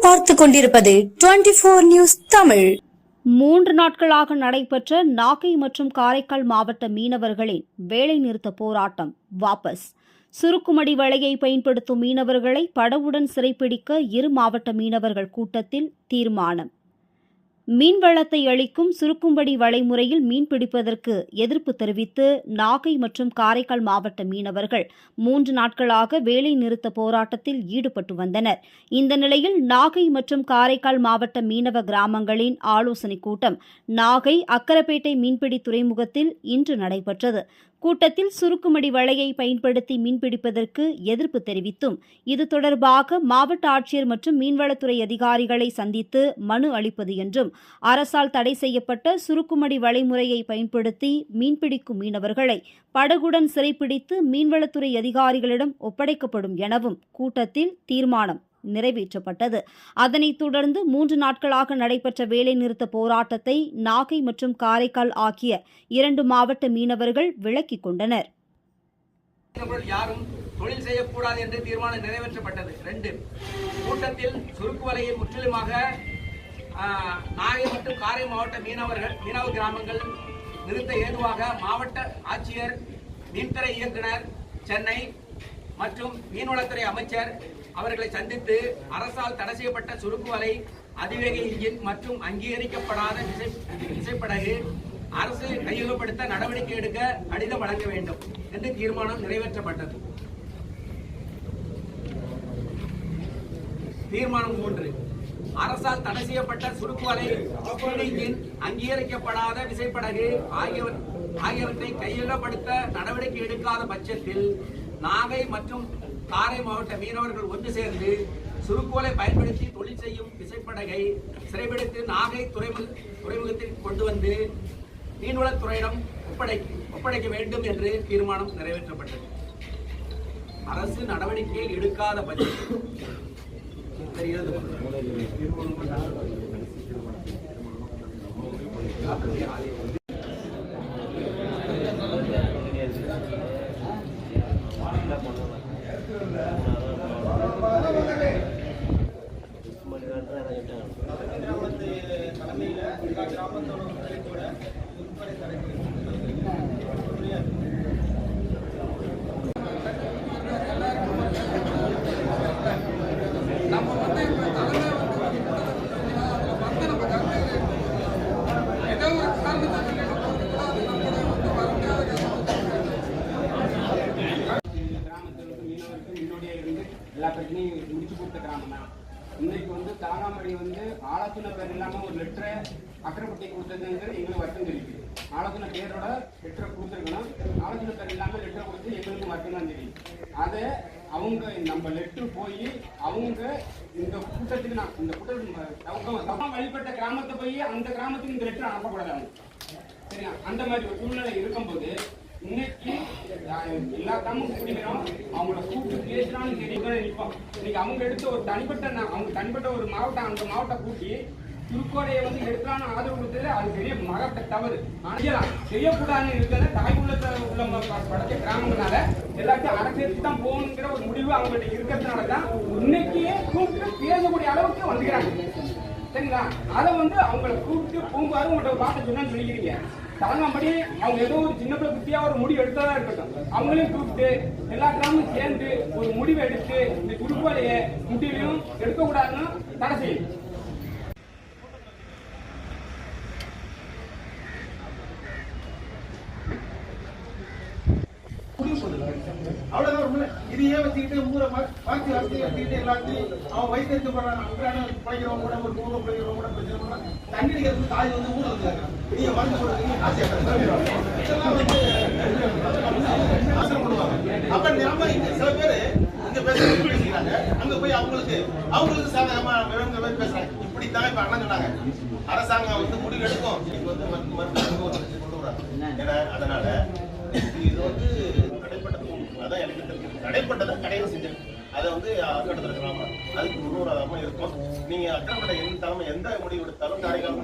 நீங்கள் பார்த்துக் கொண்டிருப்பது 24 நியூஸ் தமிழ். 3 நாட்களாக நடைபெற்ற நாகை மற்றும் காரைக்கால் மாவட்ட மீனவர்களின் வேலைநிறுத்த போராட்டம் வாபஸ். சுருக்குமடி வலையை பயன்படுத்தும் மீனவர்களை படகுடன் சிறைப்பிடிக்க இரு மாவட்ட மீனவர்கள் கூட்டத்தில் தீர்மானம். மீன்வளத்தை அளிக்கும் சுருக்கும்படி வலைமுறையில் மீன்பிடிப்பதற்கு எதிர்ப்பு தெரிவித்து நாகை மற்றும் காரைக்கால் மாவட்ட மீனவர்கள் 3 நாட்களாக வேலை நிறுத்த போராட்டத்தில் ஈடுபட்டு வந்தனர். இந்த நிலையில் நாகை மற்றும் காரைக்கால் மாவட்ட மீனவ கிராமங்களின் ஆலோசனைக் கூட்டம் நாகை அக்கரப்பேட்டை மீன்பிடி துறைமுகத்தில் இன்று நடைபெற்றது. கூட்டத்தில் சுருக்குமடி வலையை பயன்படுத்தி மீன்பிடிப்பதற்கு எதிர்ப்பு தெரிவித்தும் இது தொடர்பாக மாவட்ட ஆட்சியர் மற்றும் மீன்வளத்துறை அதிகாரிகளை சந்தித்து மனு அளிப்பது என்றும் அரசால் தடை செய்யப்பட்ட சுருக்குமடி வலைமுறையை பயன்படுத்தி மீன்பிடிக்கும் மீனவர்களை படகுடன் சிறைப்பிடித்து மீன்வளத்துறை அதிகாரிகளிடம் ஒப்படைக்கப்படும் எனவும் கூட்டத்தில் தீர்மானம் நிறைவேற்றப்பட்டது. அதனைத் தொடர்ந்து 3 நாட்களாக நடைபெற்ற வேலைநிறுத்த போராட்டத்தை நாகை மற்றும் காரைக்கால் ஆகிய 2 மாவட்ட மீனவர்கள் விலக்கிக் கொண்டனர். யாரும் தொழில் செய்யக்கூடாது என்று தீர்மானம் நிறைவேற்றப்பட்டது. 2 கூட்டத்தில் சுருக்கு வலையை முற்றிலுமாக நாகை மற்றும் காரை மாவட்ட மீனவ கிராமங்கள் நிறுத்த ஏதுவாக மாவட்ட ஆட்சியர், மீன்துறை இயக்குனர் சென்னை மற்றும் மீன்வளத்துறை அமைச்சர் அவர்களை சந்தித்து அரசால் தடை செய்யப்பட்ட சுருக்கு வலை, அதிவேக இன்ஜின் மற்றும் அங்கீகரிக்கப்படாத விசைப்படகு அரசு கையகப்படுத்த நடவடிக்கை எடுக்க கடிதம் வழங்க வேண்டும் என்று தீர்மானம் நிறைவேற்றப்பட்டது. தீர்மானம் 3, அரசால் தடை செய்யப்பட்ட சுருக்கு வலை, இன்ஜின், அங்கீகரிக்கப்படாத விசைப்படகு ஆகியவற்றை கையகப்படுத்த நடவடிக்கை எடுக்காத பட்சத்தில் நாகை மற்றும் காரை மாவட்ட மீனவர்கள் ஒன்று சேர்ந்து சுருக்குவலை பயன்படுத்தி தொழில் செய்யும் விசைப்படகை சிறைபிடித்து நாகை துறைமுகத்தில் கொண்டு வந்து மீன்வளத்துறையிடம் ஒப்படைக்க வேண்டும் என்று தீர்மானம் நிறைவேற்றப்பட்டது. அரசு நடவடிக்கை எடுக்காத பட்சத்தில் எல்லா பிரச்சனையும் முடிச்சு கொடுத்த கிராமம் தான். இன்னைக்கு தாராமடி ஆலோசனை பேர் இல்லாம ஒரு லெட்டரை அக்கரைப்பட்டி கொடுத்ததுங்கிறது எங்களுக்கு வருத்தம் தெரியுது. ஆலோசனை பேரோட லெட்டரை கொடுத்துருக்கணும். ஆலோசனை பேர் இல்லாம லெட்டரை கொடுத்து எங்களுக்கு வருத்தம் தான் தெரியும். அதை அவங்க நம்ம லெட்டர் போய் அவங்க இந்த கூட்டத்துக்கு இந்த கூட்டத்துக்கு வழிபட்ட கிராமத்தை போய் அந்த கிராமத்துக்கு இந்த லெட்டர் அனுப்பக்கூடாது அவங்க. சரியா? அந்த மாதிரி ஒரு சூழ்நிலை இருக்கும்போது இன்னைக்கு எல்லா கிராமமும் குடிக்கிறோம். அவங்களோட கூட்டு பேசினாலும் சரி நிற்போம். இன்னைக்கு அவங்க எடுத்த ஒரு தனிப்பட்ட ஒரு மாவட்டம், அந்த மாவட்டம் கூட்டி திருக்கோடையை எடுக்கலான்னு ஆதரவு கொடுத்தது அது பெரிய மகத்த தவறு. செய்யக்கூடாதுன்னு இருக்கிறத தாய்க்குள்ளத்தை உள்ள படைச்ச கிராமங்களால எல்லாத்தையும் அரசியலுக்கு தான் போகணுங்கிற ஒரு முடிவு அவங்கள்ட்ட இருக்கிறதுனால தான் இன்னைக்கு கூப்பிட்டு பேசக்கூடிய அளவுக்கு வந்துக்கிறாங்க. சரிங்களா? அதை அவங்களை கூப்பிட்டு பூம்பாரு உங்கள்கிட்ட ஒரு வார்த்தை சொன்னு சொல்லிக்கிறீங்க. தலங்காம்படி அவங்க ஏதோ ஒரு சின்ன பிள்ளை குட்டியா ஒரு முடிவு எடுத்ததா இருக்கட்டும், அவங்களையும் கூப்பிட்டு எல்லா கிராமமும் சேர்ந்து ஒரு முடிவை எடுத்து இந்த குறுக்குவலையை முடிவையும் எடுக்கக்கூடாதுன்னு தடை செய்யும். அவ்வளவுதான். இதையே வச்சுக்கிட்டு ஊரை வாசி வச்சுக்கிட்டு எல்லாத்தையும் அவன் வயிற்று பழைக்கிறவங்க கூட ஒரு ஊரை பழைக்கிறவங்க கூட பிரச்சனை பண்ணா தண்ணி அடிக்கிறதுக்கு தாய் ஊர் இருக்காங்க. நீங்க மருந்து கொடுக்குறீங்க அப்ப நம்ம சில பேரு இங்க பேசுறாங்க, அங்க போய் அவங்களுக்கு சாதகமா பேசுறாங்க. இப்படித்தான் இப்ப அண்ணா சொன்னாங்க, அரசாங்கம் முடிவு எடுக்கும். அதனால இது அதான் எனக்கு தெரியும். தடைப்பட்டதை கடையை செஞ்சிருக்கு. அதை அக்கட்டத்தில் இருக்கிறாங்க. அதுக்கு முன்னோராதமா இருக்கும். நீங்க அக்கறைப்பட்ட எந்த முடிவு எடுத்தாலும் காரைக்கால்